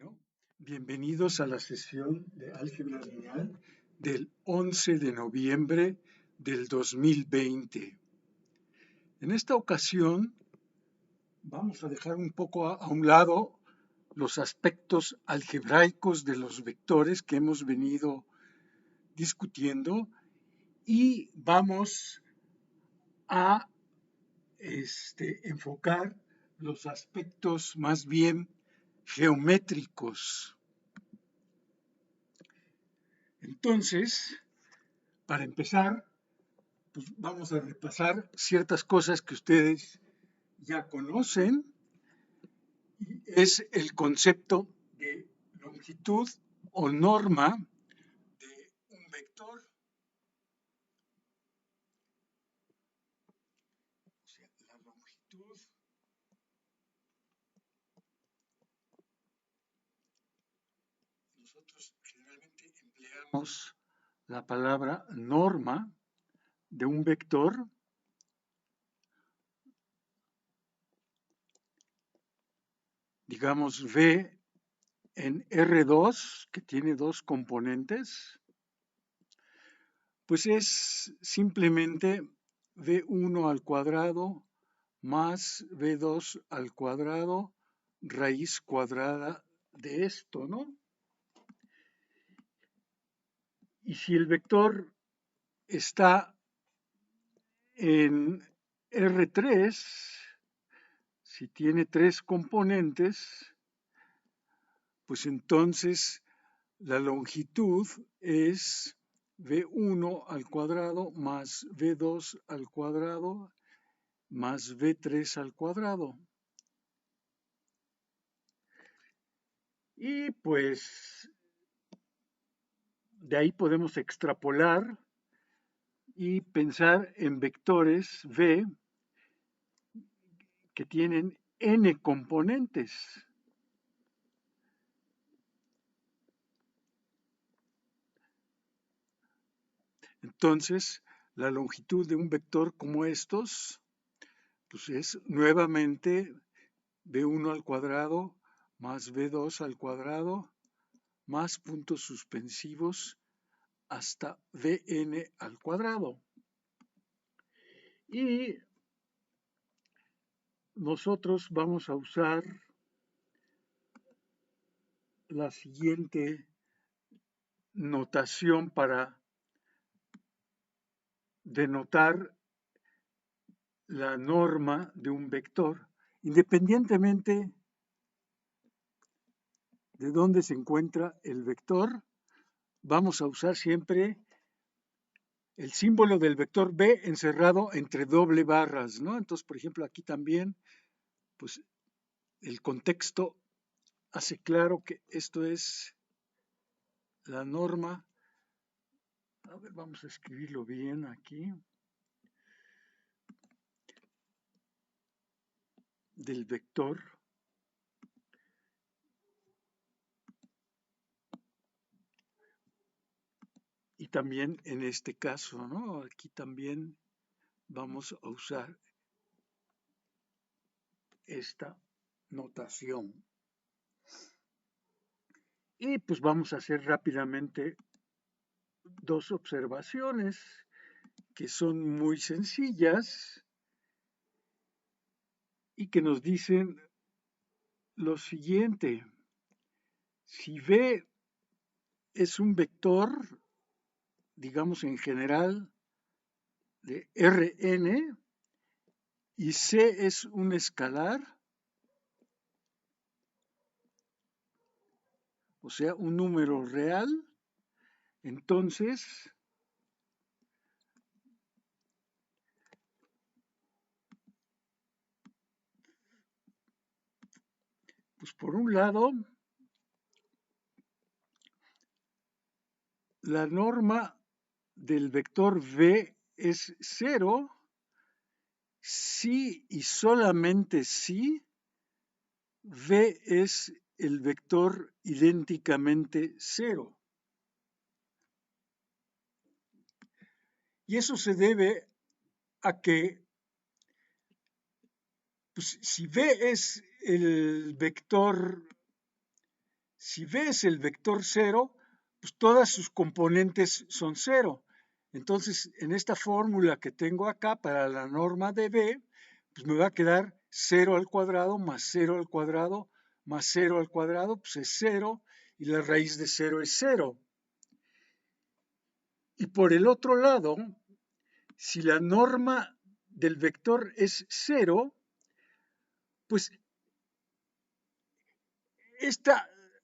Bueno, bienvenidos a la sesión de álgebra lineal del 11 de noviembre del 2020. En esta ocasión vamos a dejar un poco a un lado los aspectos algebraicos de los vectores que hemos venido discutiendo y vamos a enfocar los aspectos más bien geométricos. Entonces, para empezar, pues vamos a repasar ciertas cosas que ustedes ya conocen. Es el concepto de longitud o norma de un vector. O sea, la longitud nosotros generalmente empleamos la palabra norma de un vector. Digamos V en R2, que tiene dos componentes, pues es simplemente V1 al cuadrado más V2 al cuadrado raíz cuadrada de esto, ¿no? Y si el vector está en R3, si tiene tres componentes, pues entonces la longitud es V1 al cuadrado más V2 al cuadrado más V3 al cuadrado. Y pues de ahí podemos extrapolar y pensar en vectores V que tienen n componentes. Entonces, la longitud de un vector como estos, pues es nuevamente V1 al cuadrado más V2 al cuadrado más puntos suspensivos hasta Vn al cuadrado. Y nosotros vamos a usar la siguiente notación para denotar la norma de un vector, independientemente de dónde se encuentra el vector. Vamos a usar siempre el símbolo del vector B encerrado entre doble barras, ¿no? Entonces, por ejemplo, aquí también, pues el contexto hace claro que esto es la norma. A ver, vamos a escribirlo bien aquí. Del vector y también en este caso, ¿no? Aquí también vamos a usar esta notación. Y pues vamos a hacer rápidamente dos observaciones que son muy sencillas y que nos dicen lo siguiente. Si V es un vector, digamos en general, de Rn y C es un escalar, o sea, un número real, entonces pues por un lado, la norma del vector V es 0 si y solamente si V es el vector idénticamente 0. Y eso se debe a que pues, si V es el vector Si V es el vector 0, pues todas sus componentes son 0. Entonces, en esta fórmula que tengo acá para la norma de V, pues me va a quedar 0 al cuadrado más 0 al cuadrado más 0 al cuadrado, pues es 0, y la raíz de 0 es 0. Y por el otro lado, si la norma del vector es 0, pues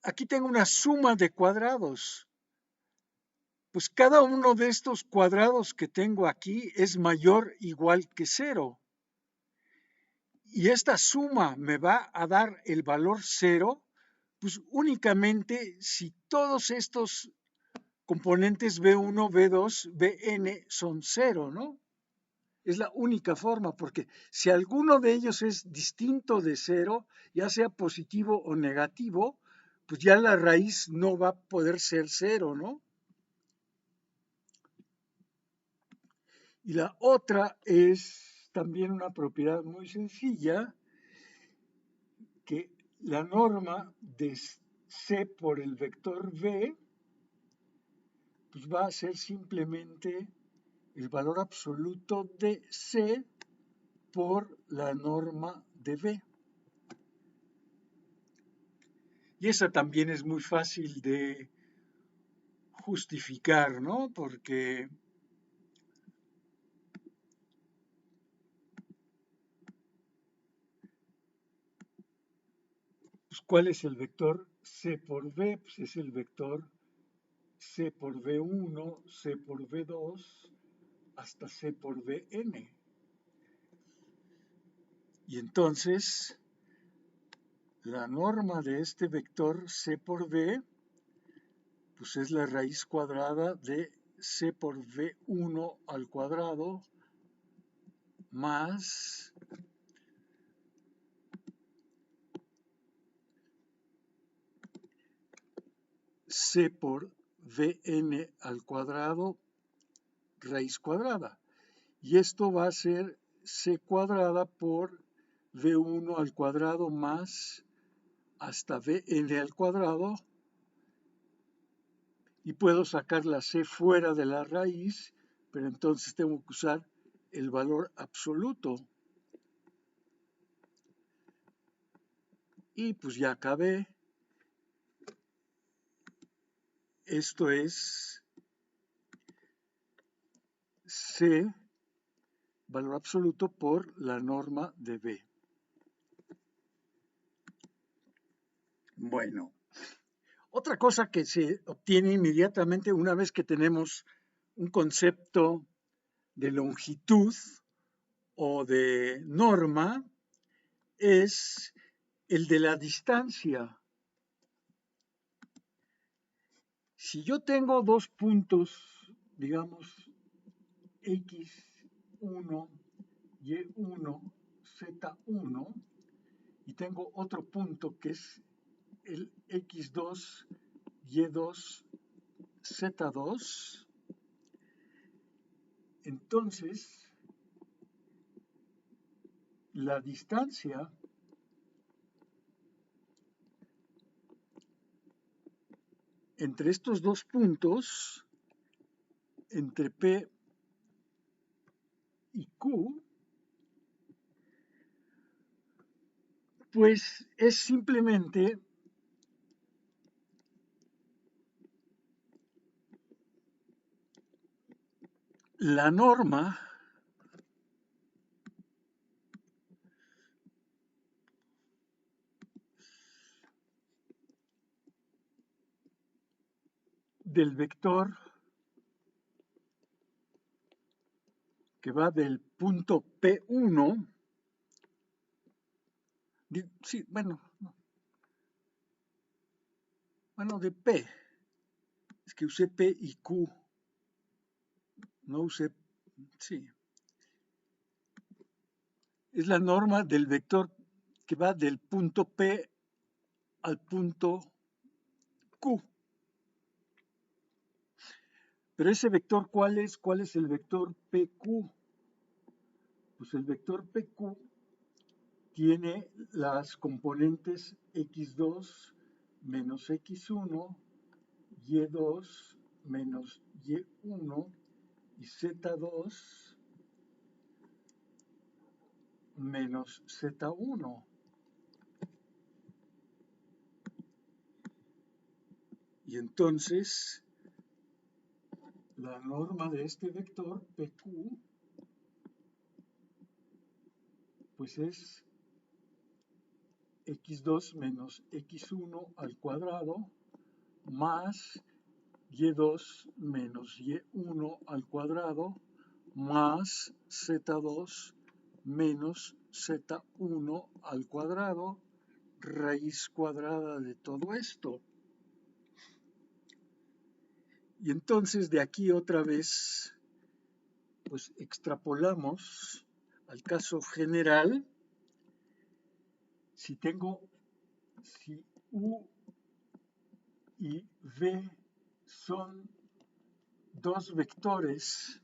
aquí tengo una suma de cuadrados. Pues cada uno de estos cuadrados que tengo aquí es mayor o igual que 0. Y esta suma me va a dar el valor 0, pues únicamente si todos estos componentes B1, B2, Bn son 0, ¿no? Es la única forma, porque si alguno de ellos es distinto de 0, ya sea positivo o negativo, pues ya la raíz no va a poder ser 0, ¿no? Y la otra es también una propiedad muy sencilla, que la norma de C por el vector V, pues va a ser simplemente el valor absoluto de C por la norma de V. Y esa también es muy fácil de justificar, ¿no? Porque pues, ¿cuál es el vector C por V? Pues es el vector C por V1, C por V2, hasta C por Vn. Y entonces, la norma de este vector C por V, pues es la raíz cuadrada de C por V1 al cuadrado más C por Vn al cuadrado raíz cuadrada. Y esto va a ser C cuadrada por V1 al cuadrado más hasta Vn al cuadrado, y puedo sacar la C fuera de la raíz, pero entonces tengo que usar el valor absoluto. Y pues ya acabé. Esto es C, valor absoluto, por la norma de V. Bueno, otra cosa que se obtiene inmediatamente una vez que tenemos un concepto de longitud o de norma es el de la distancia. Si yo tengo dos puntos, digamos, X1, Y1, Z1, y tengo otro punto que es el X2, Y2, Z2, entonces la distancia entre estos dos puntos, entre P y Q, pues es simplemente la norma del vector que va del punto P1, sí, bueno, de P, es que usé P y Q, no usé, sí, es la norma del vector que va del punto P al punto Q. Pero ese vector, ¿cuál es? ¿Cuál es el vector PQ? Pues el vector PQ tiene las componentes X2, menos x1, y2 menos y1 y z2 menos z1. Y entonces la norma de este vector PQ pues es x2 menos x1 al cuadrado más y2 menos y1 al cuadrado más z2 menos z1 al cuadrado, raíz cuadrada de todo esto. Y entonces de aquí otra vez, pues extrapolamos al caso general. Si U y V son dos vectores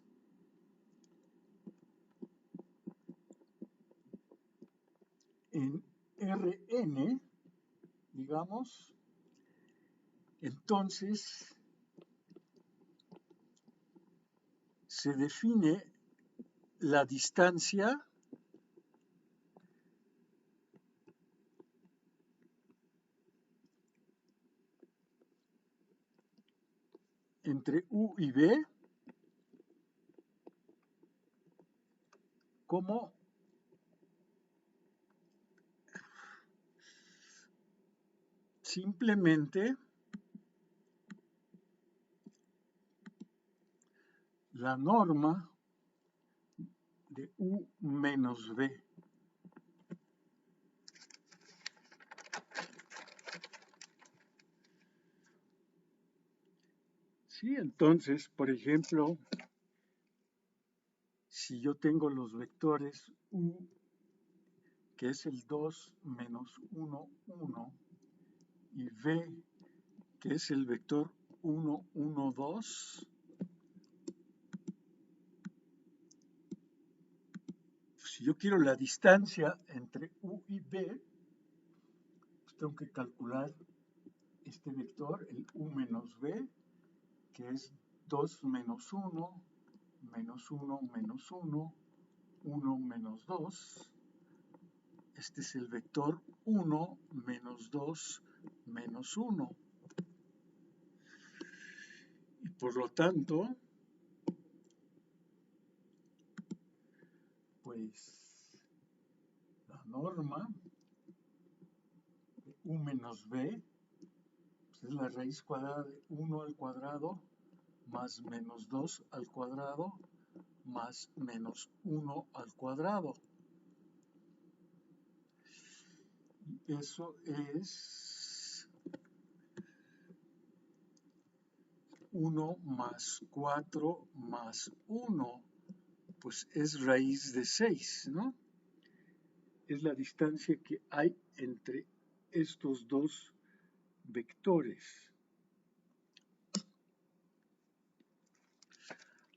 en Rn, digamos, entonces se define la distancia entre U y V como simplemente la norma de U menos V. Sí, entonces, por ejemplo, si yo tengo los vectores U, que es el 2 menos 1, 1, y V, que es el vector 1, 1, 2, si yo quiero la distancia entre U y V, pues tengo que calcular este vector, el U menos V, que es 2 menos 1, menos 1, menos 1, 1 menos 2. Este es el vector 1 menos 2 menos 1. Y por lo tanto, pues la norma de U menos V pues es la raíz cuadrada de 1 al cuadrado más menos 2 al cuadrado más menos 1 al cuadrado. Y eso es 1 más 4 más 1, pues es raíz de 6, ¿no? Es la distancia que hay entre estos dos vectores.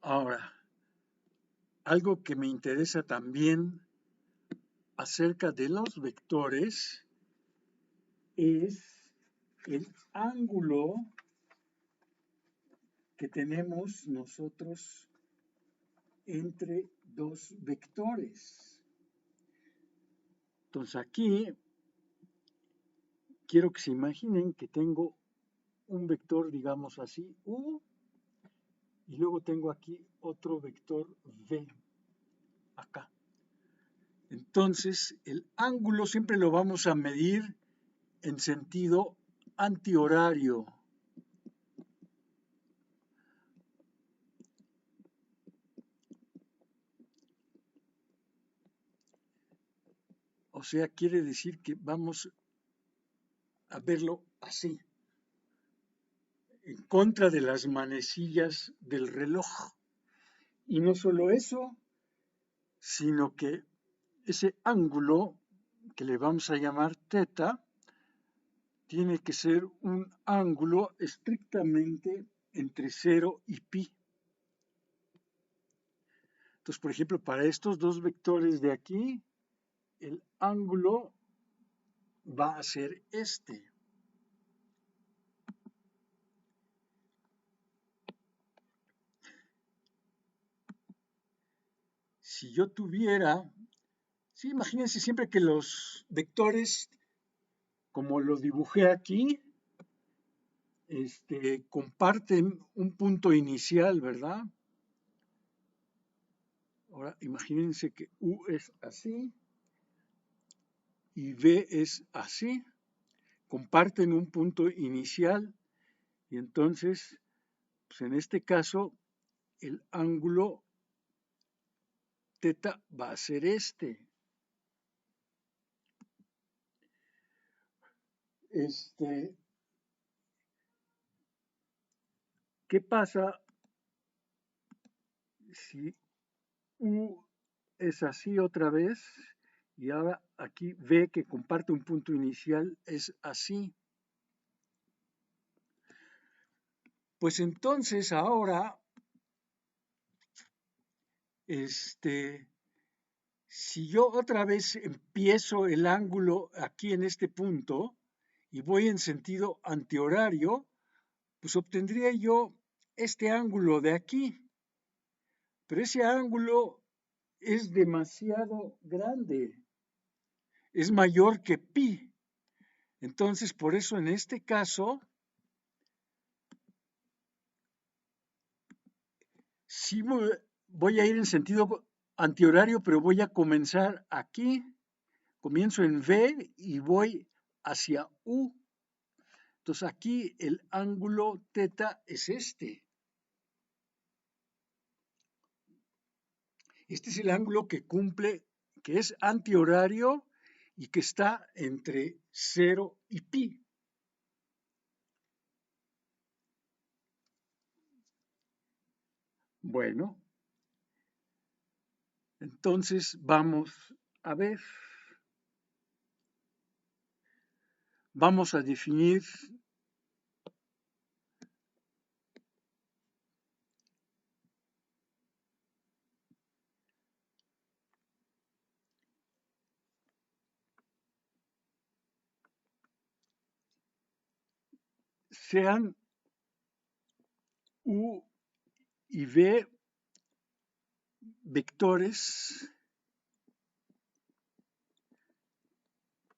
Ahora, algo que me interesa también acerca de los vectores es el ángulo que tenemos nosotros entre dos vectores. Entonces aquí quiero que se imaginen que tengo un vector, digamos así, U, y luego tengo aquí otro vector V, acá. Entonces, el ángulo siempre lo vamos a medir en sentido antihorario. O sea, quiere decir que vamos a verlo así, en contra de las manecillas del reloj. Y no solo eso, sino que ese ángulo, que le vamos a llamar θ, tiene que ser un ángulo estrictamente entre 0 y pi. Entonces, por ejemplo, para estos dos vectores de aquí, el ángulo va a ser este. si yo tuviera, sí, imagínense siempre que los vectores, como lo dibujé aquí, comparten un punto inicial, ¿verdad? Ahora imagínense que U es así y V es así, comparten un punto inicial y entonces, pues en este caso, el ángulo teta va a ser este. ¿Qué pasa si U es así otra vez y ahora aquí V que comparte un punto inicial es así? Pues entonces ahora, si yo otra vez empiezo el ángulo aquí en este punto y voy en sentido antihorario, pues obtendría yo este ángulo de aquí. Pero ese ángulo es demasiado grande, es mayor que pi. Entonces, por eso en este caso, sí voy a ir en sentido antihorario, pero voy a comenzar aquí, comienzo en V y voy hacia U. Entonces aquí el ángulo teta es este. Este es el ángulo que cumple, que es antihorario y que está entre 0 y pi. Bueno, entonces vamos a ver. Vamos a definir sean U y V vectores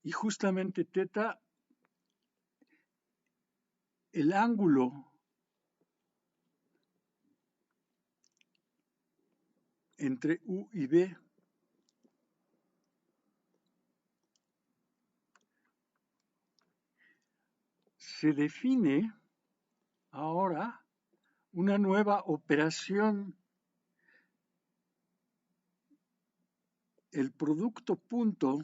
y justamente teta el ángulo entre U y V. Se define ahora una nueva operación. El producto punto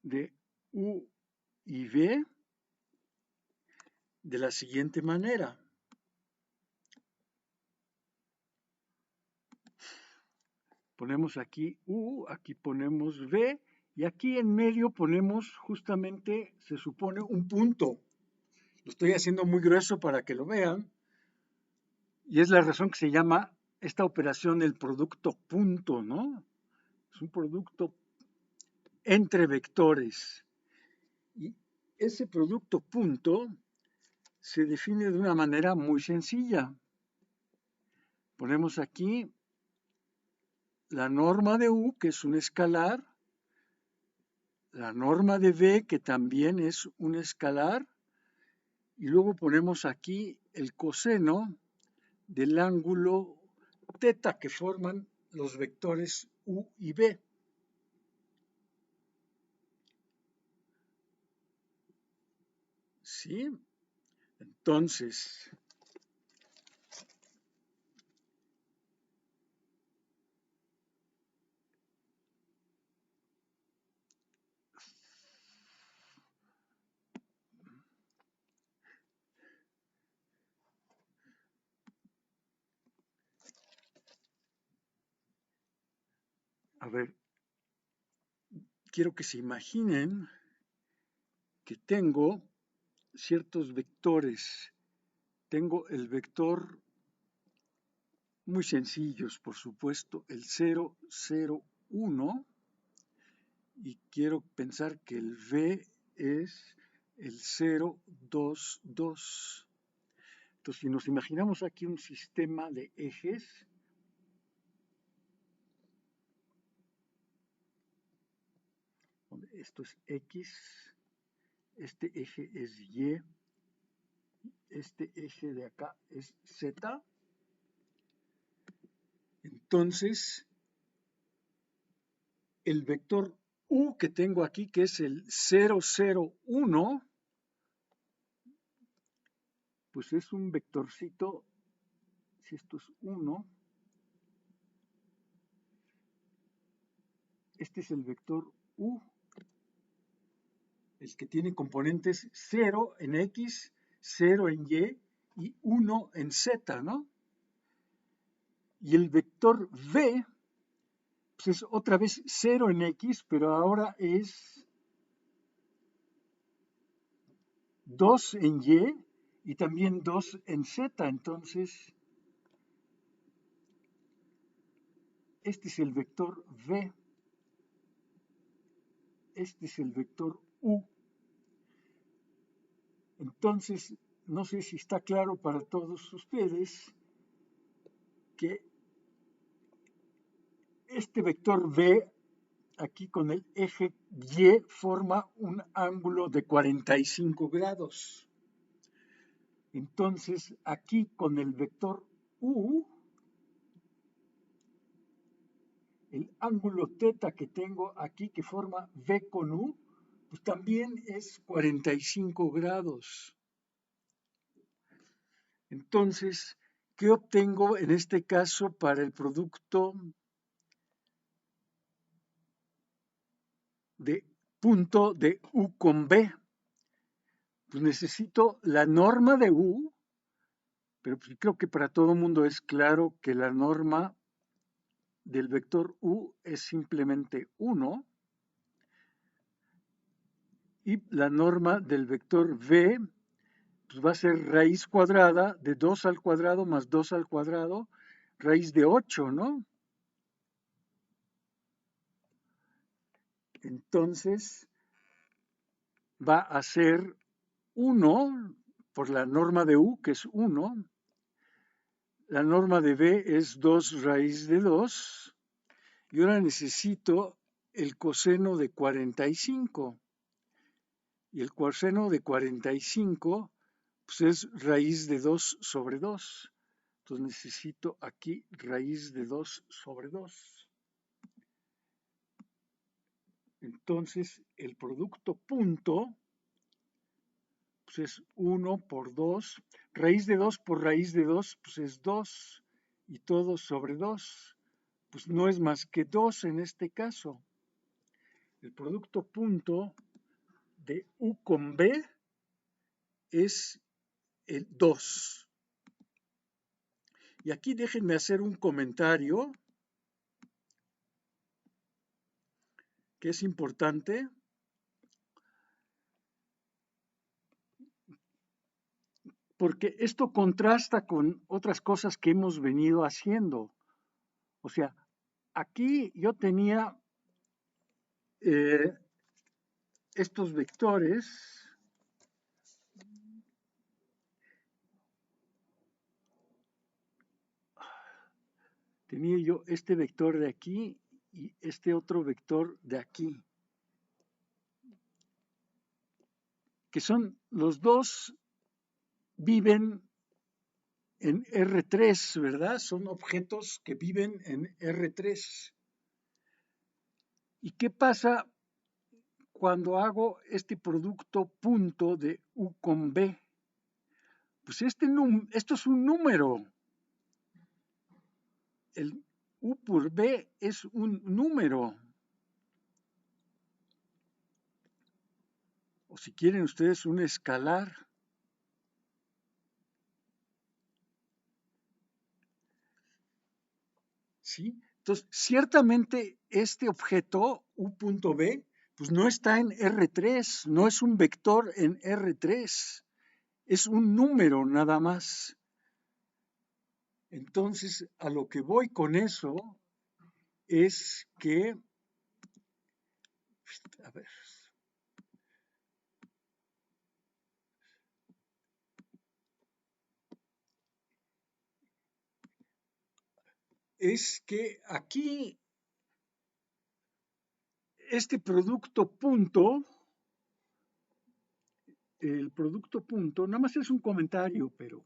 de U y V de la siguiente manera. Ponemos aquí U, aquí ponemos V y aquí en medio ponemos justamente, se supone, un punto. Lo estoy haciendo muy grueso para que lo vean y es la razón que se llama esta operación el producto punto, ¿no? Es un producto entre vectores. Y ese producto punto se define de una manera muy sencilla. Ponemos aquí la norma de U, que es un escalar, la norma de V, que también es un escalar, y luego ponemos aquí el coseno del ángulo teta que forman los vectores U y V. ¿Sí? Entonces, a ver, quiero que se imaginen que tengo ciertos vectores. Tengo el vector muy sencillos, por supuesto, el 0, 0, 1, y quiero pensar que el V es el 0, 2, 2. Entonces, si nos imaginamos aquí un sistema de ejes, donde esto es X, este eje es Y, este eje de acá es Z, entonces el vector U que tengo aquí, que es el 0, 0, 1, pues es un vectorcito, si esto es 1, este es el vector U, el que tiene componentes 0 en X, 0 en Y 1 en Z, ¿no? Y el vector V, pues es otra vez 0 en X, pero ahora es 2 en Y también 2 en Z. Entonces, este es el vector V, este es el vector U. Entonces, no sé si está claro para todos ustedes que este vector V aquí con el eje Y forma un ángulo de 45 grados. Entonces, aquí con el vector U, el ángulo θ que tengo aquí que forma V con U, pues también es 45 grados. Entonces, ¿qué obtengo en este caso para el producto de punto de U con B? Pues necesito la norma de U, pero pues creo que para todo el mundo es claro que la norma del vector U es simplemente 1 y la norma del vector V pues va a ser raíz cuadrada de 2 al cuadrado más 2 al cuadrado, raíz de 8, ¿no? Entonces va a ser 1 por la norma de U, que es 1. La norma de B es 2 raíz de 2. Y ahora necesito el coseno de 45. Y el coseno de 45 pues es raíz de 2 sobre 2. Entonces necesito aquí raíz de 2 sobre 2. Entonces el producto punto pues es 1 por 2. Raíz de 2 por raíz de 2 pues es 2. Y todo sobre 2 pues no es más que 2 en este caso. El producto punto de U con B es el 2. Y aquí déjenme hacer un comentario que es importante. Porque esto contrasta con otras cosas que hemos venido haciendo. O sea, aquí yo tenía estos vectores. Tenía yo este vector de aquí y este otro vector de aquí. Que son los dos viven en R3, ¿verdad? Son objetos que viven en R3. ¿Y qué pasa cuando hago este producto punto de U con B? Pues esto es un número. El U por B es un número. O si quieren ustedes un escalar. ¿Sí? Entonces, ciertamente este objeto, U.B, pues no está en R3, no es un vector en R3, es un número nada más. Entonces, a lo que voy con eso es que, a ver, es que aquí este producto punto, el producto punto, nada más es un comentario, pero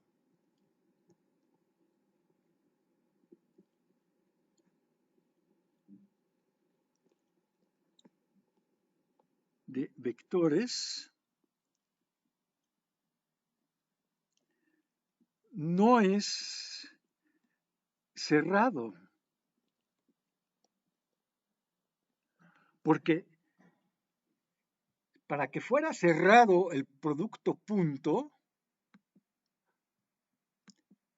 de vectores no es cerrado, porque para que fuera cerrado el producto punto,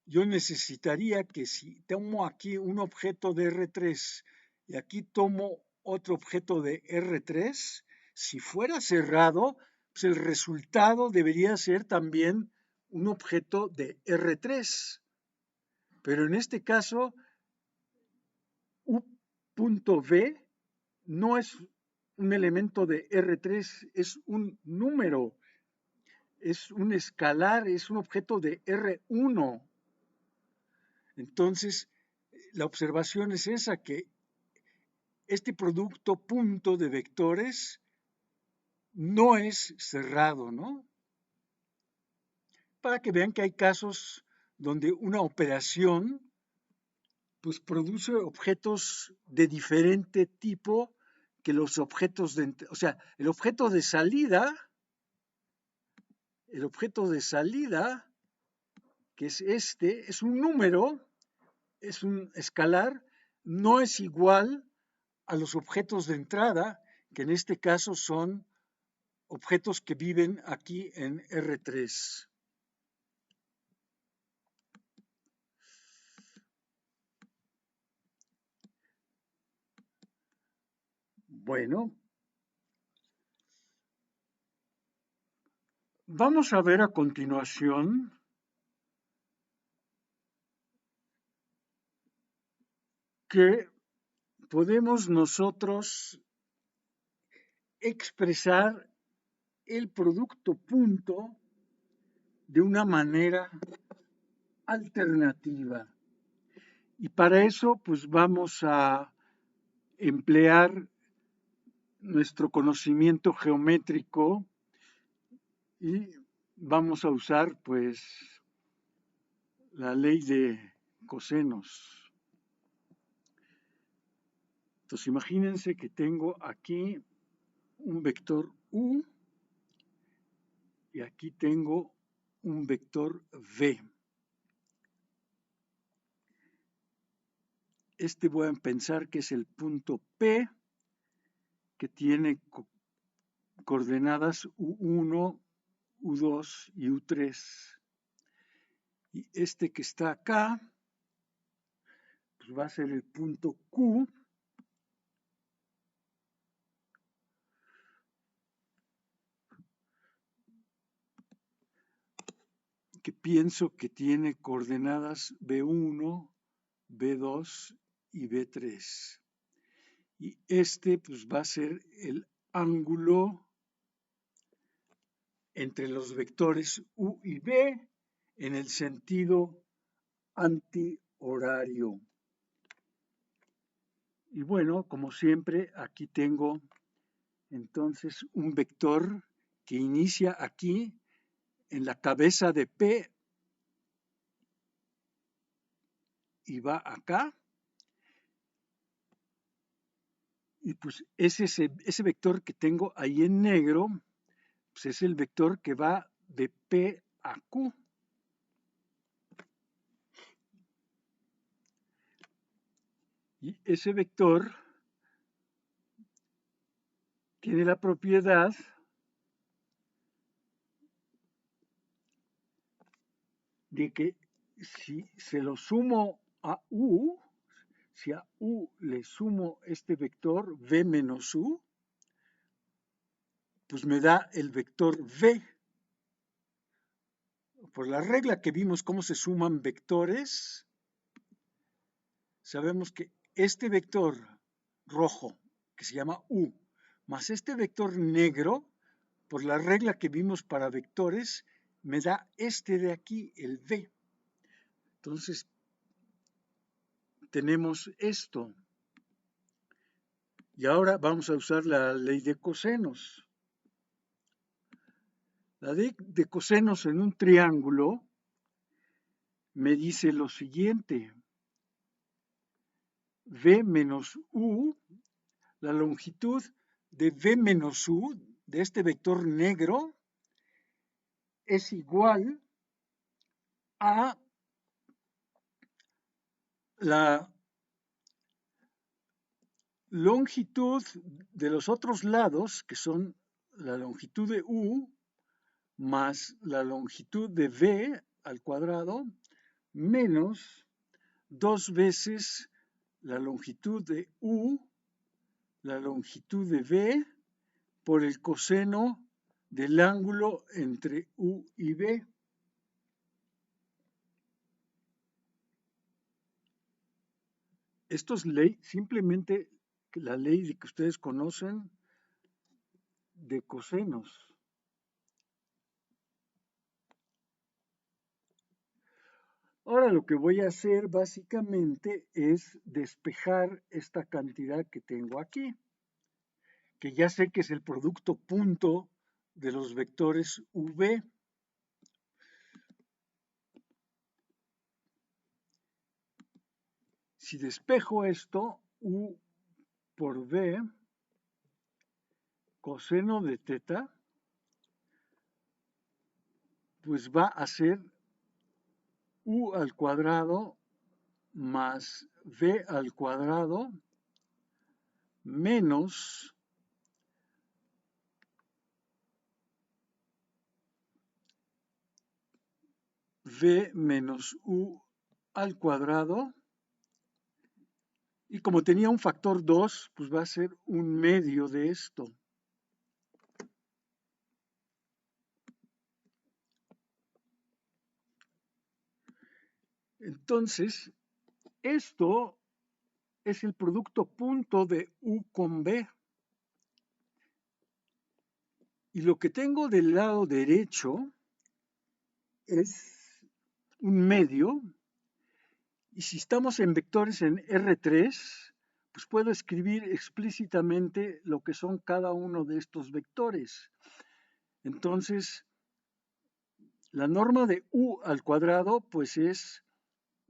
yo necesitaría que si tomo aquí un objeto de R3 y aquí tomo otro objeto de R3, si fuera cerrado, pues el resultado debería ser también un objeto de R3. Pero en este caso, U.V no es un elemento de R3, es un número, es un escalar, es un objeto de R1. Entonces, la observación es esa, que este producto punto de vectores no es cerrado, ¿no? Para que vean que hay casos donde una operación pues produce objetos de diferente tipo que los objetos de, o sea, el objeto de salida, que es este, es un número, es un escalar, no es igual a los objetos de entrada, que en este caso son objetos que viven aquí en R3. Bueno, vamos a ver a continuación que podemos nosotros expresar el producto punto de una manera alternativa. Y para eso, pues vamos a emplear nuestro conocimiento geométrico y vamos a usar, pues, la ley de cosenos. Entonces, imagínense que tengo aquí un vector U y aquí tengo un vector V. Este voy a pensar que es el punto P, que tiene coordenadas U1, U2 y U3. Y este que está acá, pues va a ser el punto Q, que pienso que tiene coordenadas B1, B2 y B3. Y este pues va a ser el ángulo entre los vectores U y V en el sentido antihorario. Y bueno, como siempre, aquí tengo entonces un vector que inicia aquí en la cabeza de P y va acá. Y pues ese vector que tengo ahí en negro, pues es el vector que va de P a Q. Y ese vector tiene la propiedad de que si se lo sumo a U, si a U le sumo este vector V menos U, pues me da el vector V. Por la regla que vimos cómo se suman vectores, sabemos que este vector rojo, que se llama U, más este vector negro, por la regla que vimos para vectores, me da este de aquí, el V. Entonces, tenemos esto. Y ahora vamos a usar la ley de cosenos. La ley de cosenos en un triángulo me dice lo siguiente. V menos U, la longitud de V menos U, de este vector negro, es igual a la longitud de los otros lados, que son la longitud de U más la longitud de V al cuadrado, menos 2 veces la longitud de U, la longitud de V, por el coseno del ángulo entre U y V. Esto es ley, simplemente la ley que ustedes conocen de cosenos. Ahora lo que voy a hacer básicamente es despejar esta cantidad que tengo aquí, que ya sé que es el producto punto de los vectores V. Si despejo esto, U por V, coseno de teta, pues va a ser U al cuadrado más V al cuadrado menos V menos U al cuadrado. Y como tenía un factor 2, pues va a ser un medio de esto. Entonces, esto es el producto punto de U con V. Y lo que tengo del lado derecho es un medio. Y si estamos en vectores en R3, pues puedo escribir explícitamente lo que son cada uno de estos vectores. Entonces, la norma de U al cuadrado, pues es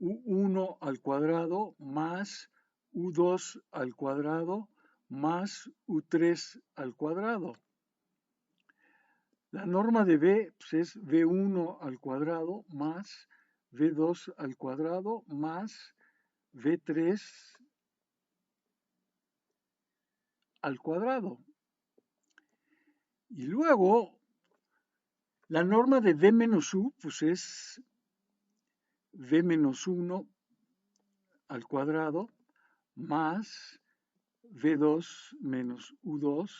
U1 al cuadrado más U2 al cuadrado más U3 al cuadrado. La norma de V pues es V1 al cuadrado más V2 al cuadrado más V3 al cuadrado. Y luego, la norma de V menos U pues es V menos 1 al cuadrado más V2 menos U2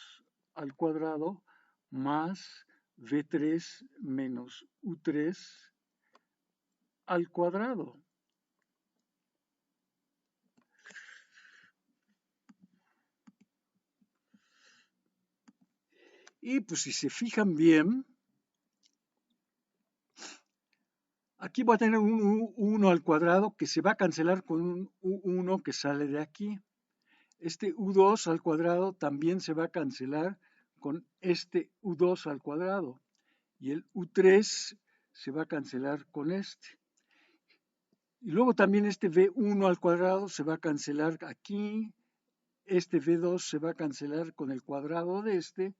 al cuadrado más V3 menos U3 al cuadrado. Y pues si se fijan bien, aquí voy a tener un U1 al cuadrado que se va a cancelar con un U1 que sale de aquí. Este U2 al cuadrado también se va a cancelar con este U2 al cuadrado. Y el U3 se va a cancelar con este. Y luego también este V1 al cuadrado se va a cancelar aquí. Este V2 se va a cancelar con el cuadrado de este.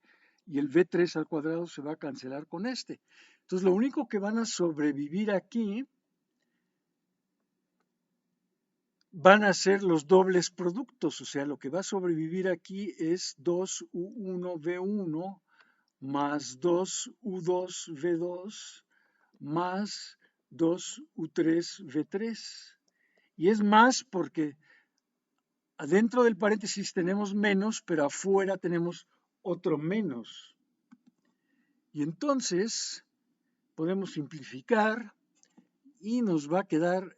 Y el V3 al cuadrado se va a cancelar con este. Entonces lo único que van a sobrevivir aquí van a ser los dobles productos. O sea, lo que va a sobrevivir aquí es 2U1V1 más 2U2V2 más 2U3V3. Y es más porque adentro del paréntesis tenemos menos, pero afuera tenemos otro menos. Y entonces podemos simplificar y nos va a quedar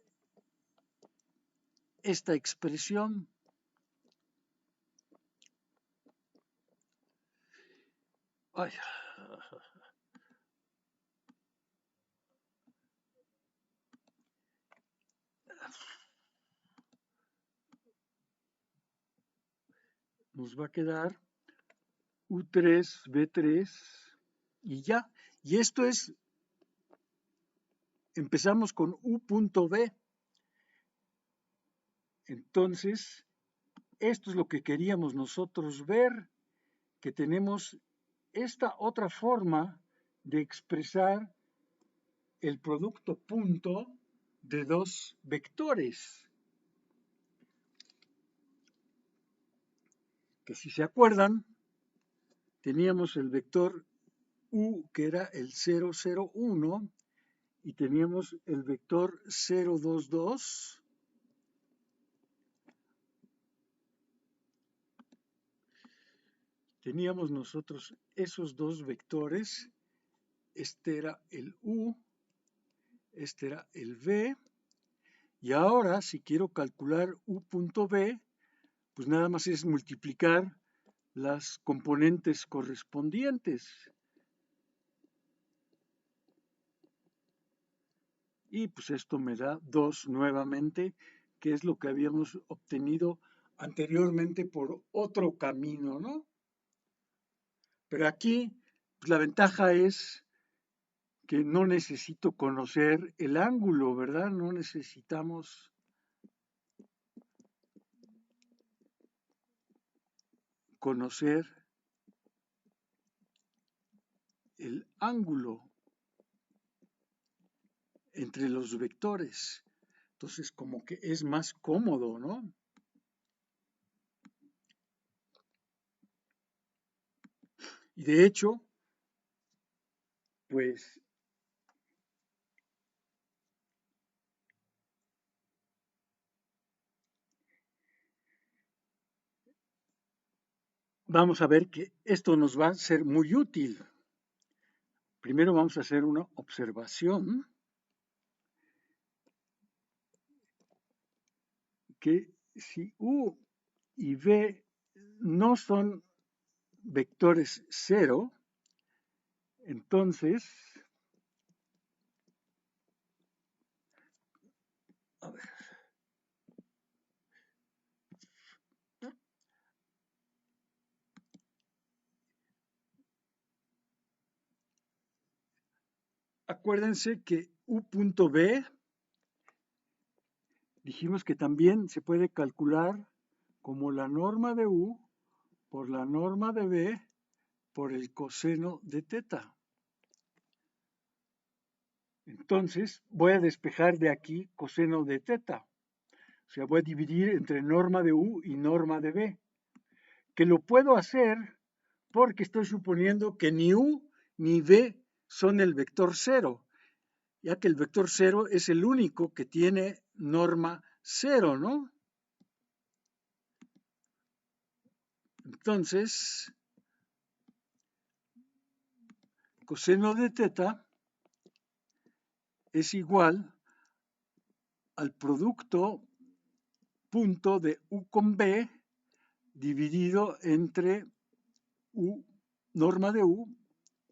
esta expresión. Ay. nos va a quedar U3, B3 y ya. Y esto es, empezamos con U.B. Entonces, esto es lo que queríamos nosotros ver, que tenemos esta otra forma de expresar el producto punto de dos vectores. Que si se acuerdan, teníamos el vector U que era el 0, 0, 1 y teníamos el vector 0, 2, 2. Teníamos nosotros esos dos vectores, este era el U, este era el V, y ahora si quiero calcular U.B, pues nada más es multiplicar las componentes correspondientes. Y pues esto me da 2 nuevamente, que es lo que habíamos obtenido anteriormente por otro camino, ¿no? Pero aquí pues la ventaja es que no necesito conocer el ángulo, ¿verdad? No necesitamos conocer el ángulo entre los vectores. Entonces, como que es más cómodo, ¿no? Y de hecho, pues vamos a ver que esto nos va a ser muy útil. Primero vamos a hacer una observación que si U y V no son vectores cero, entonces, a ver, acuérdense que U.B dijimos que también se puede calcular como la norma de U por la norma de B por el coseno de teta. Entonces voy a despejar de aquí coseno de teta. O sea, voy a dividir entre norma de U y norma de B. Que lo puedo hacer porque estoy suponiendo que ni U ni B son el vector cero, ya que el vector cero es el único que tiene norma cero, ¿no? Entonces, coseno de teta es igual al producto punto de U con B dividido entre U, norma de U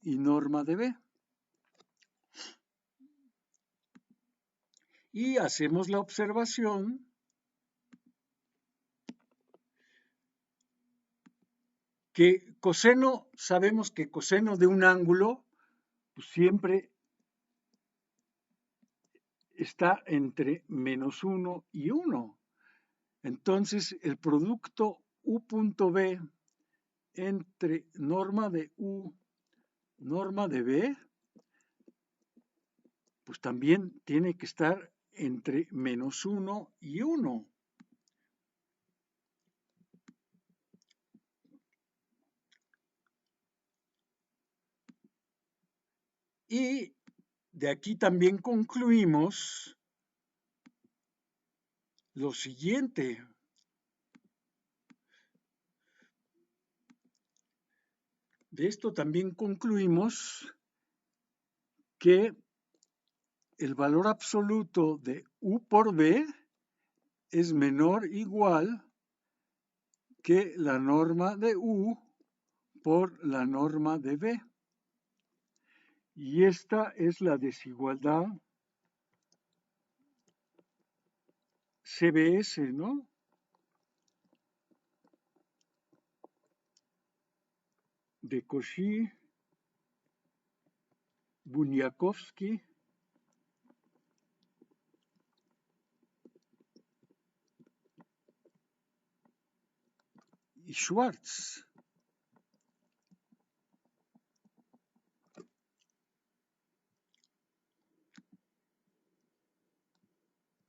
y norma de B. Y hacemos la observación que coseno, sabemos que coseno de un ángulo pues siempre está entre -1 y 1. Entonces, el producto U.B entre norma de U, norma de B, pues también tiene que estar entre -1 y 1. Y de aquí también concluimos lo siguiente. De esto también concluimos que el valor absoluto de U por B es menor o igual que la norma de U por la norma de B. Y esta es la desigualdad CBS, ¿no? de Cauchy, Bunyakovsky y Schwartz.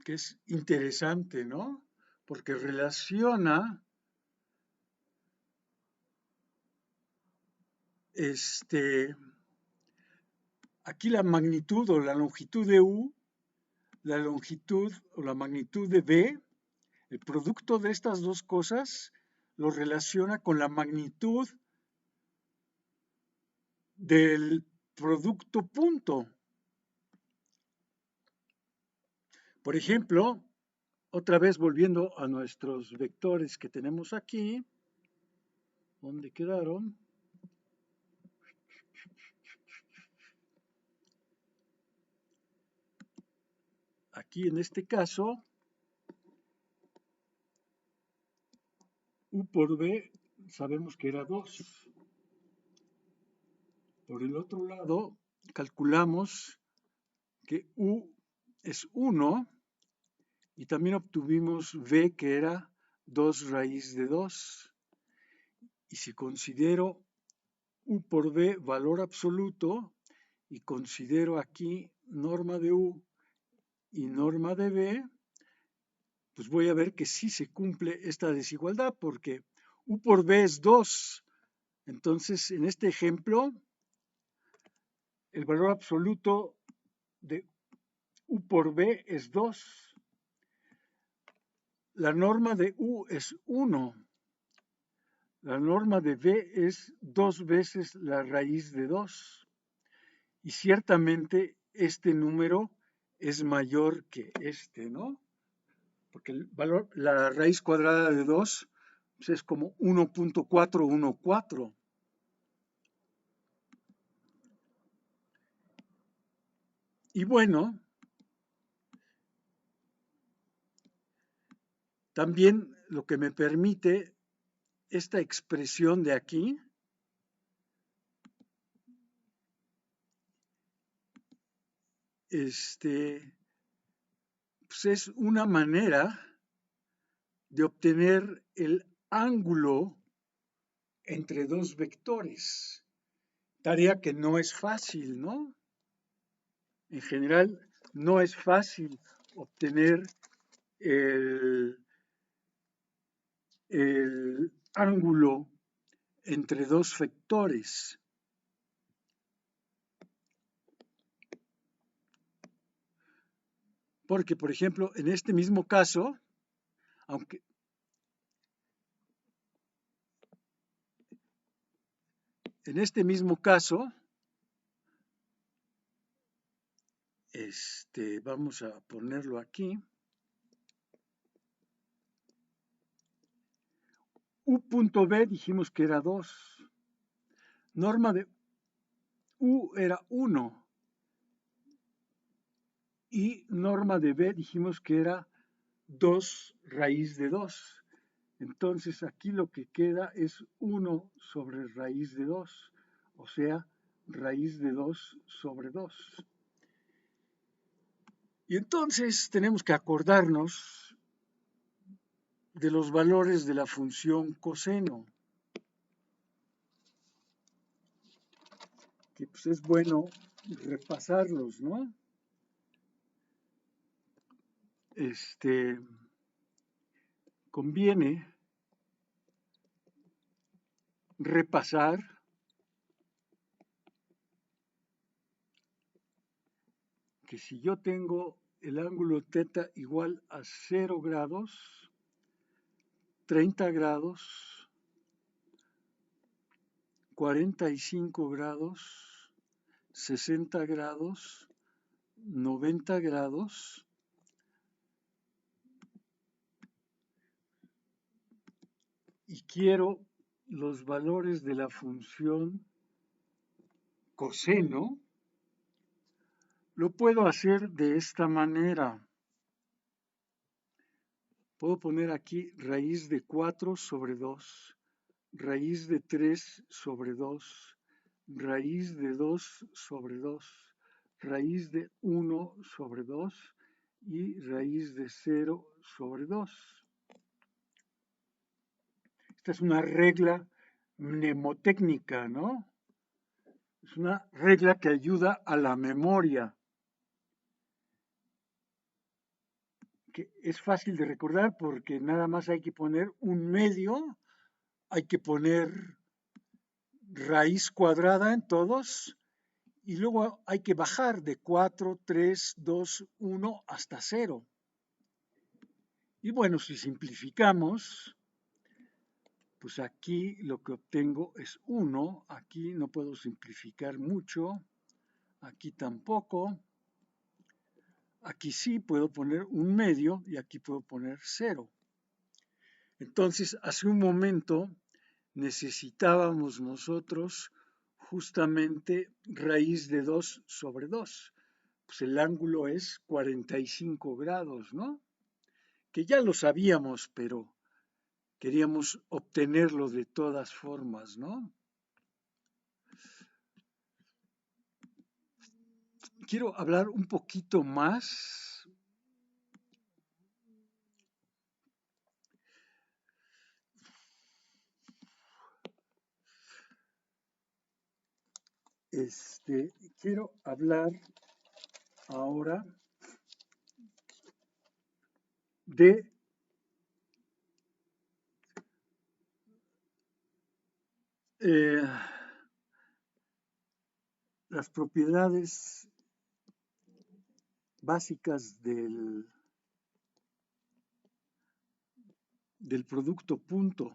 Que es interesante, ¿no? Porque relaciona aquí la magnitud o la longitud de U, la longitud o la magnitud de B, el producto de estas dos cosas lo relaciona con la magnitud del producto punto. Por ejemplo, otra vez volviendo a nuestros vectores que tenemos aquí, ¿dónde quedaron? Aquí en este caso, U por B sabemos que era 2. Por el otro lado, calculamos que U es 1 y también obtuvimos V que era 2 raíz de 2. Y si considero U por B valor absoluto y considero aquí norma de U y norma de B, pues voy a ver que sí se cumple esta desigualdad porque U por B es 2. Entonces, en este ejemplo, el valor absoluto de U por B es 2. La norma de U es 1. La norma de B es 2 veces la raíz de 2. Y ciertamente este número es mayor que este, ¿no? Porque el valor, la raíz cuadrada de 2 pues es como 1.414. Y bueno, también lo que me permite esta expresión de aquí pues es una manera de obtener el ángulo entre dos vectores. Tarea que no es fácil, ¿no? En general, no es fácil obtener el ángulo entre dos vectores. Porque, por ejemplo, en este mismo caso, aunque en este mismo caso, vamos a ponerlo aquí. U punto B dijimos que era 2. Norma de U era 1. Y norma de B dijimos que era 2 raíz de 2. Entonces aquí lo que queda es 1 sobre raíz de 2, o sea, raíz de 2 sobre 2. Y entonces tenemos que acordarnos de los valores de la función coseno, que pues es bueno repasarlos, ¿no? Conviene repasar que si yo tengo el ángulo θ igual a 0 grados, 30 grados, 45 grados, 60 grados, 90 grados, y quiero los valores de la función coseno, lo puedo hacer de esta manera. Puedo poner aquí raíz de 4 sobre 2, raíz de 3 sobre 2, raíz de 2 sobre 2, raíz de 1 sobre 2 y raíz de 0 sobre 2. Esta es una regla mnemotécnica, ¿no? Es una regla que ayuda a la memoria, que es fácil de recordar porque nada más hay que poner un medio, hay que poner raíz cuadrada en todos y luego hay que bajar de 4, 3, 2, 1 hasta 0. Y bueno, si simplificamos, pues aquí lo que obtengo es 1, aquí no puedo simplificar mucho, aquí tampoco, aquí sí puedo poner un medio y aquí puedo poner 0. Entonces, hace un momento necesitábamos nosotros justamente raíz de 2 sobre 2. Pues el ángulo es 45 grados, ¿no? Que ya lo sabíamos, pero queríamos obtenerlo de todas formas, ¿no? Quiero hablar un poquito más quiero hablar ahora de las propiedades básicas del producto punto.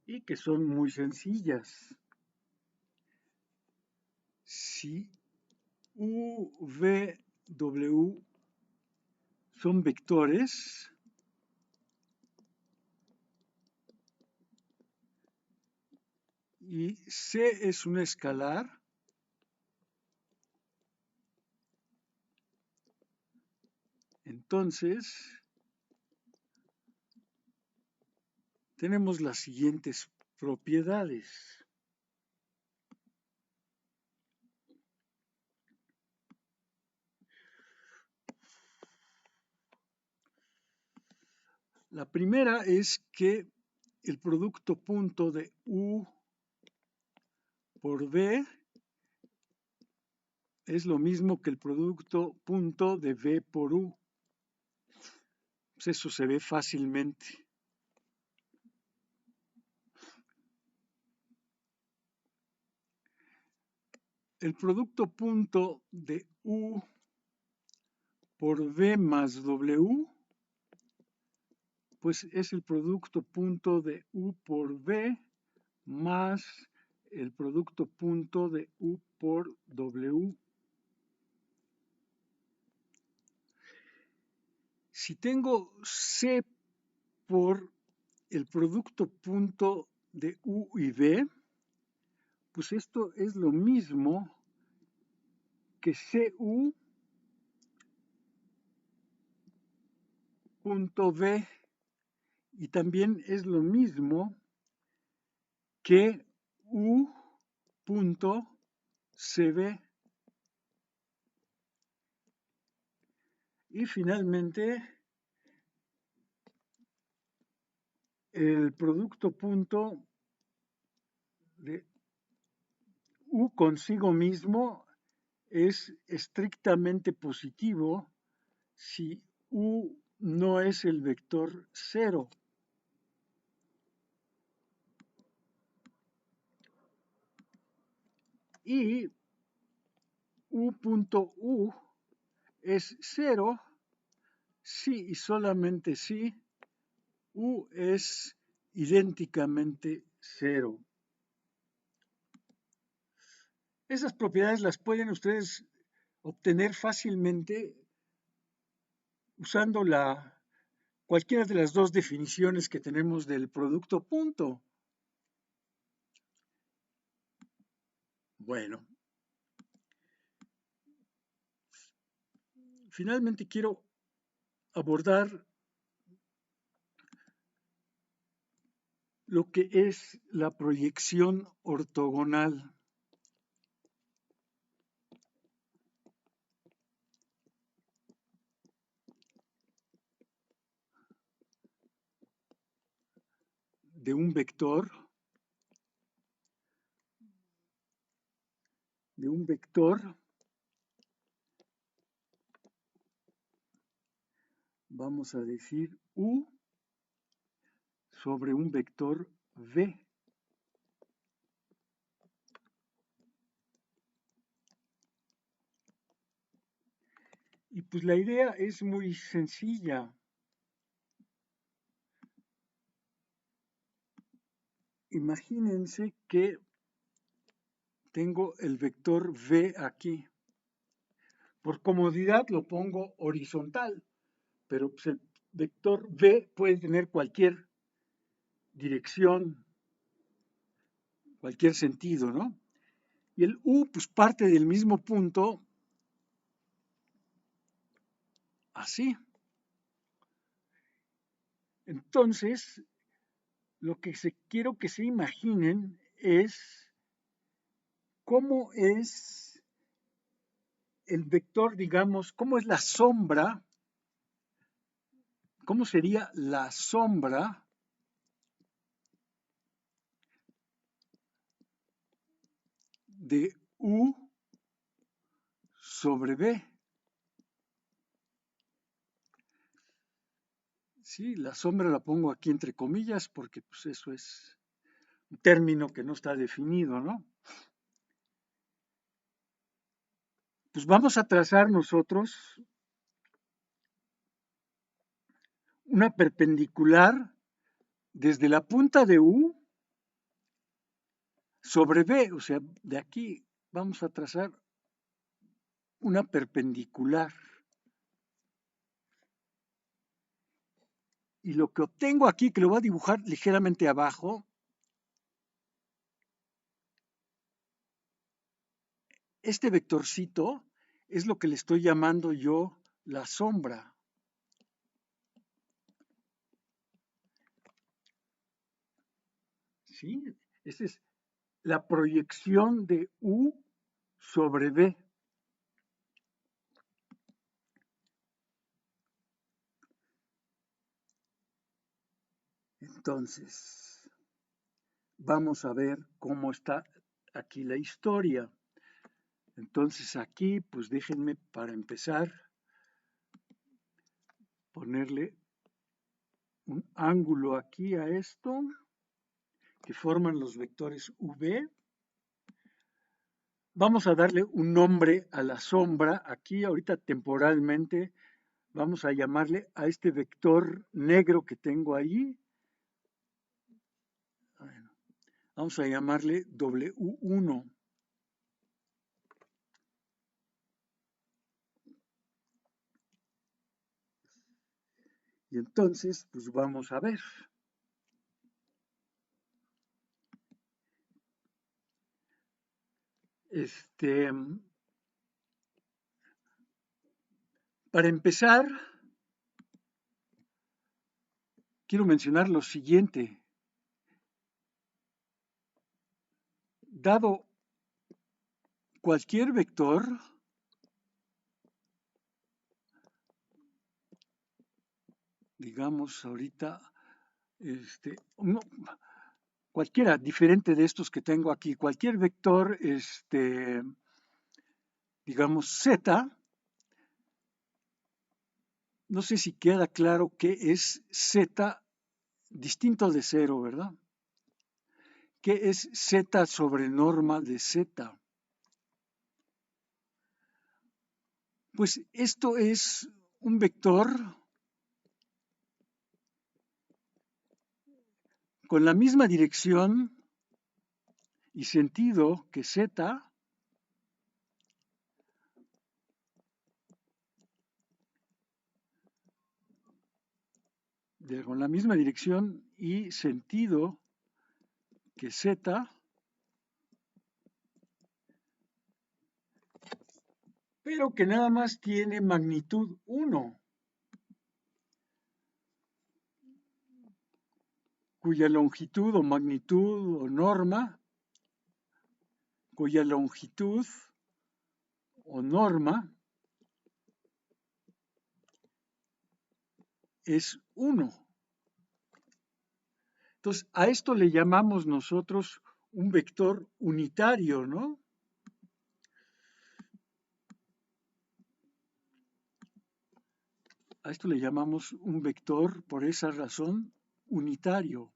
Y que son muy sencillas. Si U, V, W son vectores, y C es un escalar, entonces tenemos las siguientes propiedades. La primera es que el producto punto de U por V es lo mismo que el producto punto de V por U. Pues eso se ve fácilmente. El producto punto de U por V más W, pues es el producto punto de U por V más el producto punto de U por W. Si tengo C por el producto punto de U y V, pues esto es lo mismo que CU punto V y también es lo mismo que U punto CB. Y finalmente, el producto punto de U consigo mismo es estrictamente positivo si U no es el vector 0. Y U punto U es 0 si y solamente si U es idénticamente 0. Esas propiedades las pueden ustedes obtener fácilmente usando cualquiera de las dos definiciones que tenemos del producto punto. Bueno, finalmente quiero abordar lo que es la proyección ortogonal. De un vector, vamos a decir U sobre un vector V. Y pues la idea es muy sencilla. Imagínense que tengo el vector V aquí. Por comodidad lo pongo horizontal, pero pues el vector V puede tener cualquier dirección, cualquier sentido, ¿no? Y el U pues parte del mismo punto, así. Entonces, lo que quiero que se imaginen es cómo es el vector, digamos, cómo es la sombra, cómo sería la sombra de U sobre V. Sí, la sombra la pongo aquí entre comillas porque pues eso es un término que no está definido, ¿no? Pues vamos a trazar nosotros una perpendicular desde la punta de U sobre V, o sea, de aquí vamos a trazar una perpendicular. Y lo que obtengo aquí, que lo voy a dibujar ligeramente abajo, este vectorcito es lo que le estoy llamando yo la sombra. ¿Sí? Esa es la proyección de U sobre V. Entonces, vamos a ver cómo está aquí la historia. Entonces aquí, pues déjenme para empezar ponerle un ángulo aquí a esto que forman los vectores V. Vamos a darle un nombre a la sombra. Aquí ahorita temporalmente vamos a llamarle a este vector negro que tengo ahí. Bueno, vamos a llamarle W1. Y entonces, pues vamos a ver. Para empezar, quiero mencionar lo siguiente. Dado cualquier vector, digamos ahorita, cualquiera diferente de estos que tengo aquí, cualquier vector, digamos Z, no sé si queda claro qué es Z distinto de cero, ¿verdad? ¿Qué es Z sobre norma de Z? Pues esto es un vector con la misma dirección y sentido que Z, con la misma dirección y sentido que Z, pero que nada más tiene magnitud 1, cuya longitud o magnitud o norma, cuya longitud o norma es 1. Entonces, a esto le llamamos nosotros un vector unitario, ¿no? A esto le llamamos un vector, por esa razón, unitario.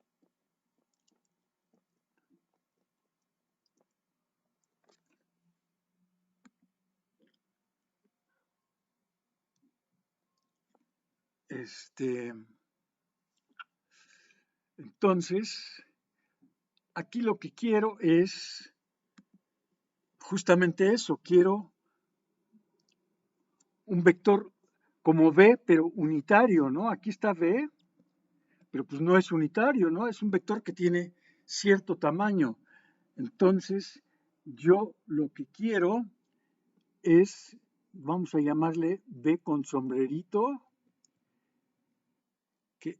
Entonces, aquí lo que quiero es justamente eso, quiero un vector como V, pero unitario, ¿no? Aquí está V, pero pues no es unitario, ¿no? Es un vector que tiene cierto tamaño. Entonces, yo lo que quiero es, vamos a llamarle V con sombrerito, que,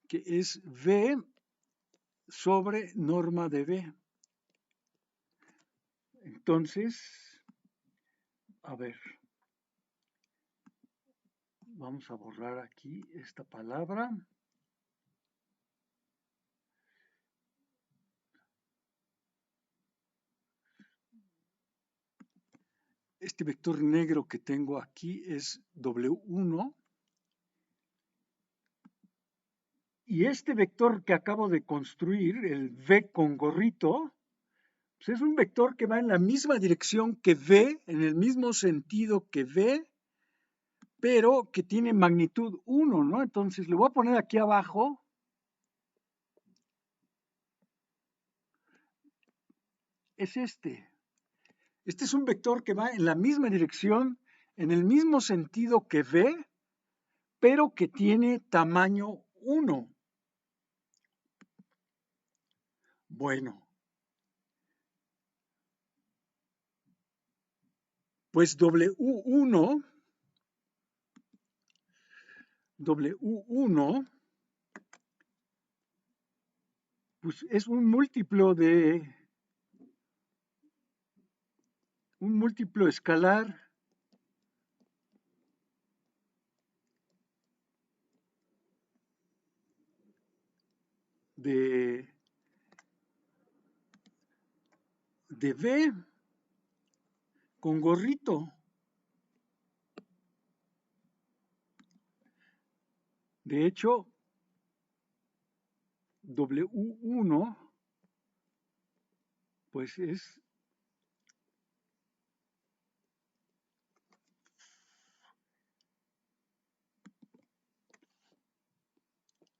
que es V sobre norma de V. Entonces, a ver, vamos a borrar aquí esta palabra. Este vector negro que tengo aquí es W1. Y este vector que acabo de construir, el V con gorrito, pues es un vector que va en la misma dirección que V, en el mismo sentido que V, pero que tiene magnitud 1, ¿no? Entonces le voy a poner aquí abajo. Es este. Este es un vector que va en la misma dirección, en el mismo sentido que V, pero que tiene tamaño 1. Bueno, pues W1 pues es un múltiplo escalar de V con gorrito. De hecho, W1 pues es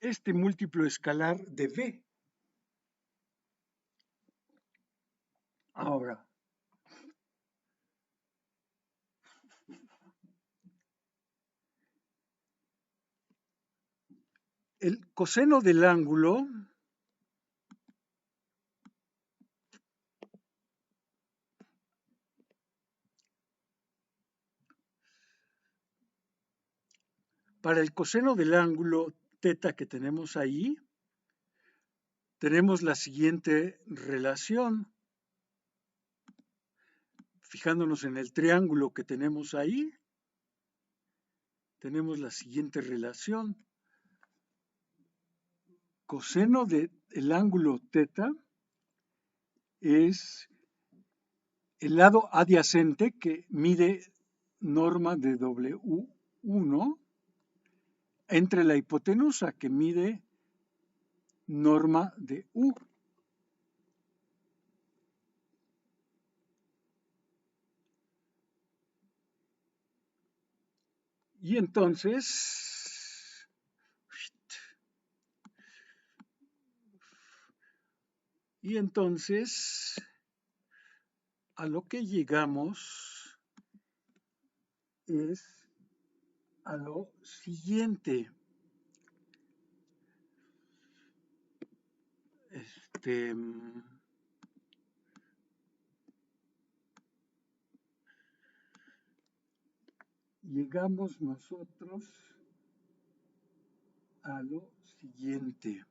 este múltiplo escalar de V. Ahora, el coseno del ángulo para el coseno del ángulo teta que tenemos ahí, tenemos la siguiente relación. Fijándonos en el triángulo que tenemos ahí, tenemos la siguiente relación. Coseno del ángulo teta es el lado adyacente que mide norma de W1 entre la hipotenusa que mide norma de U. Y entonces a lo que llegamos es a lo siguiente. llegamos nosotros a lo siguiente.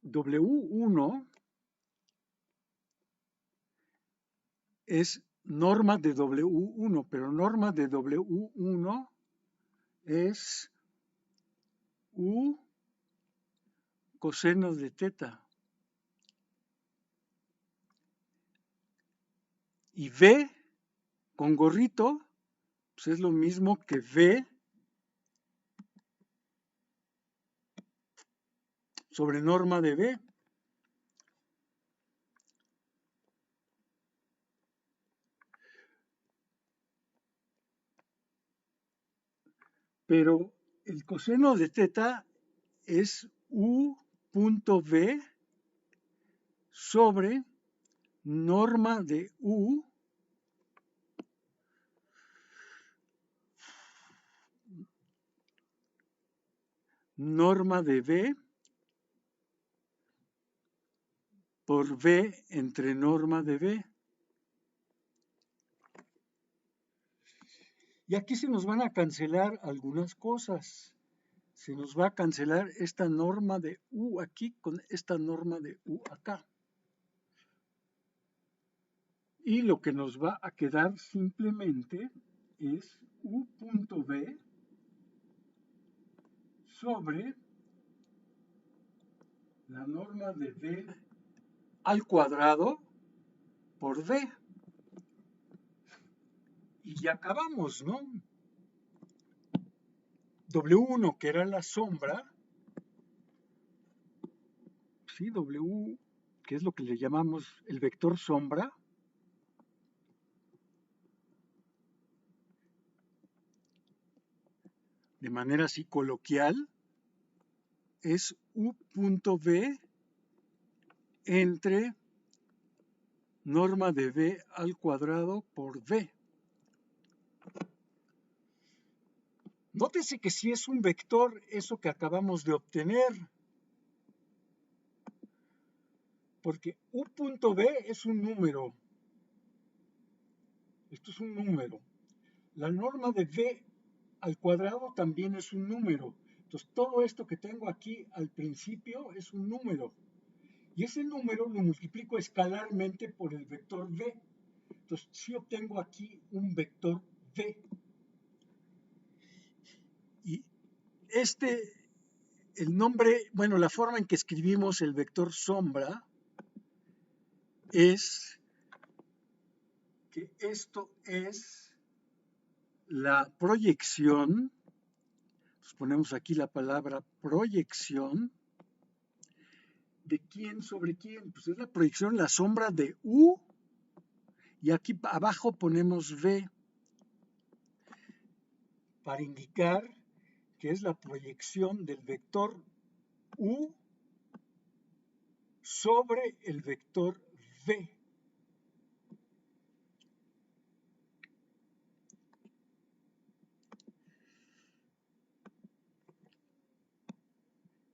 W1 es norma de W1, pero norma de W1 es U coseno de teta. Y V con gorrito, pues es lo mismo que V sobre norma de V. Pero el coseno de teta es U punto V sobre norma de U norma de V por V entre norma de V. Y aquí se nos van a cancelar algunas cosas. Se nos va a cancelar esta norma de U aquí con esta norma de U acá. Y lo que nos va a quedar simplemente es U punto V sobre la norma de V al cuadrado por V. Y ya acabamos, ¿no? W1, que era la sombra, ¿sí? W, que es lo que le llamamos el vector sombra, de manera así coloquial, es U punto V entre norma de V al cuadrado por V. Nótese que si es un vector, eso que acabamos de obtener, porque U punto V es un número. Esto es un número. La norma de V al cuadrado también es un número. Entonces, todo esto que tengo aquí al principio es un número. Y ese número lo multiplico escalarmente por el vector V. Entonces, sí obtengo aquí un vector V. Y el nombre, bueno, la forma en que escribimos el vector sombra es que esto es la proyección, pues ponemos aquí la palabra proyección, ¿de quién sobre quién? Pues es la proyección, la sombra de U, y aquí abajo ponemos V, para indicar que es la proyección del vector U sobre el vector V.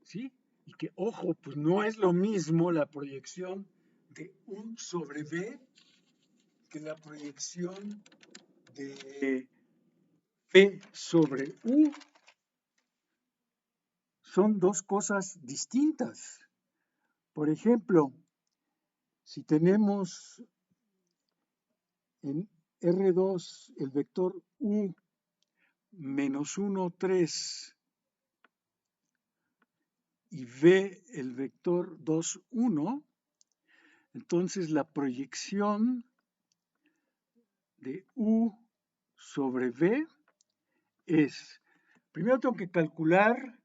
¿Sí? Y que, ojo, pues no es lo mismo la proyección de U sobre V que la proyección de V sobre U. Son dos cosas distintas. Por ejemplo, si tenemos en R2 el vector U menos 1, 3 y V el vector 2, 1, Entonces la proyección de U sobre V es, primero tengo que calcular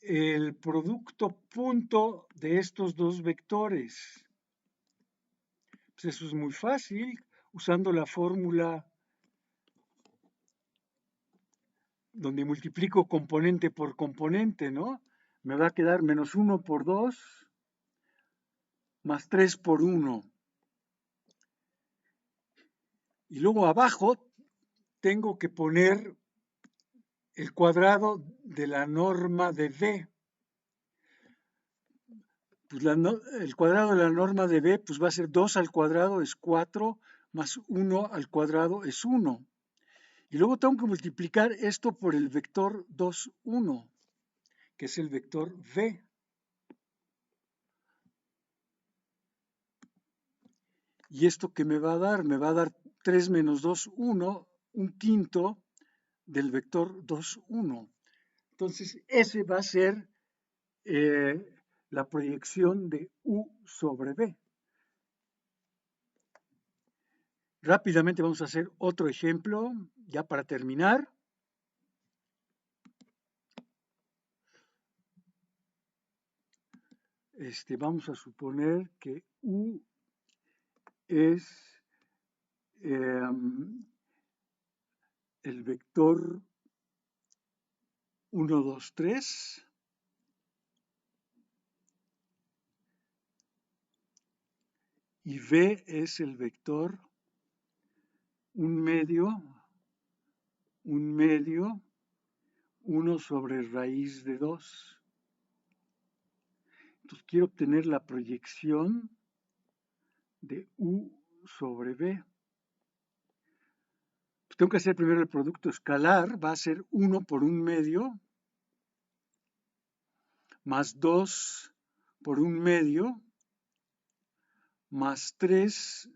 el producto punto de estos dos vectores. Pues eso es muy fácil, usando la fórmula donde multiplico componente por componente, ¿no? Me va a quedar menos 1 por 2 más 3 por 1. Y luego abajo tengo que poner el cuadrado de la norma de B. Pues el cuadrado de la norma de B pues va a ser 2 al cuadrado es 4, más 1 al cuadrado es 1. Y luego tengo que multiplicar esto por el vector 2, 1, que es el vector V. ¿Y esto qué me va a dar? Me va a dar 3 menos 2, 1, un quinto del vector 2, 1. Entonces, ese va a ser la proyección de U sobre B. Rápidamente vamos a hacer otro ejemplo, ya para terminar. Vamos a suponer que U es el vector 1, 2, 3. Y V es el vector 1 medio, 1 sobre raíz de 2. Entonces quiero obtener la proyección de U sobre B. Pues tengo que hacer primero el producto escalar, va a ser 1 por 1 medio, más 2 por 1 medio, más 3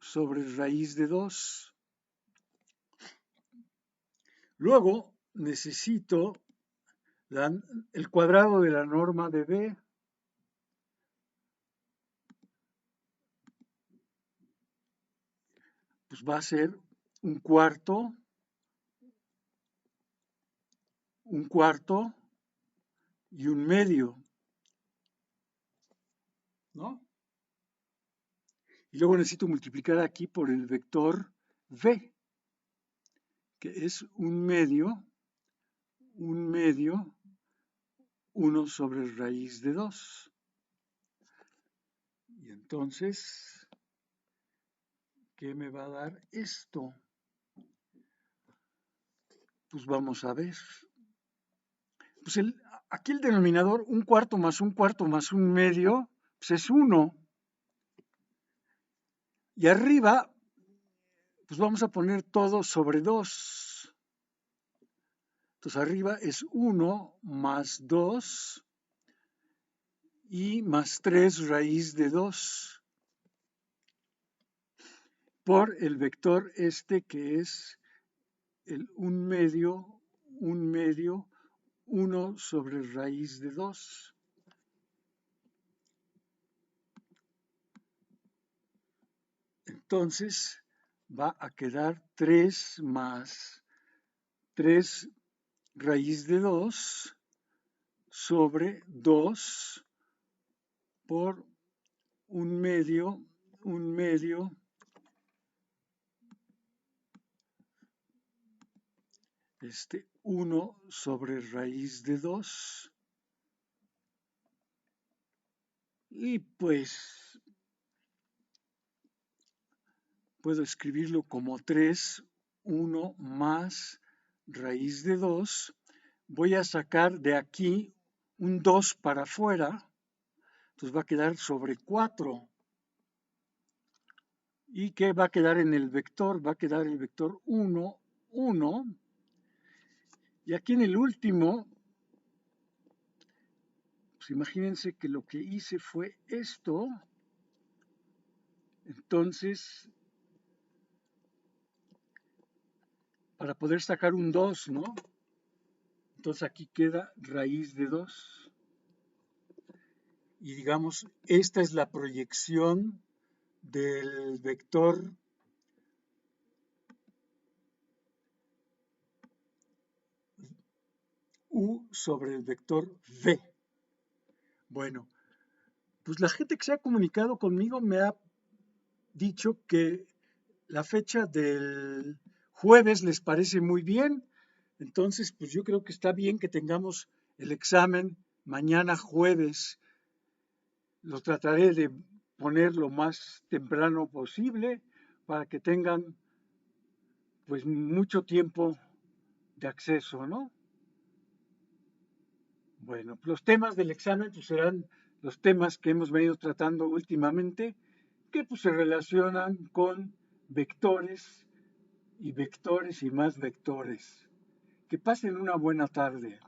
sobre raíz de 2. Luego necesito el cuadrado de la norma de B. Pues va a ser un cuarto y un medio, ¿no? Y luego necesito multiplicar aquí por el vector V, que es 1 sobre raíz de 2. Y entonces, ¿qué me va a dar esto? Pues vamos a ver. Pues aquí el denominador, un cuarto más un medio, pues es 1. Y arriba, pues vamos a poner todo sobre 2. Entonces arriba es 1 más 2 y más 3 raíz de 2 por el vector que es el 1 medio, 1 sobre raíz de 2. Entonces va a quedar 3 más 3 raíz de 2 sobre 2 por 1 medio, 1 sobre raíz de 2. Y pues puedo escribirlo como 3, 1 más raíz de 2. Voy a sacar de aquí un 2 para afuera. Entonces va a quedar sobre 4. ¿Y qué va a quedar en el vector? Va a quedar el vector 1, 1. Y aquí en el último, pues imagínense que lo que hice fue esto. Entonces, para poder sacar un 2, ¿no? Entonces aquí queda raíz de 2. y digamos, esta es la proyección del vector U sobre el vector V. Bueno, pues la gente que se ha comunicado conmigo me ha dicho que la fecha del jueves les parece muy bien. Entonces, pues yo creo que está bien que tengamos el examen mañana jueves. Lo trataré de poner lo más temprano posible para que tengan pues mucho tiempo de acceso, ¿no? Bueno, los temas del examen pues serán los temas que hemos venido tratando últimamente, que pues se relacionan con vectores y vectores y más vectores. Que pasen una buena tarde.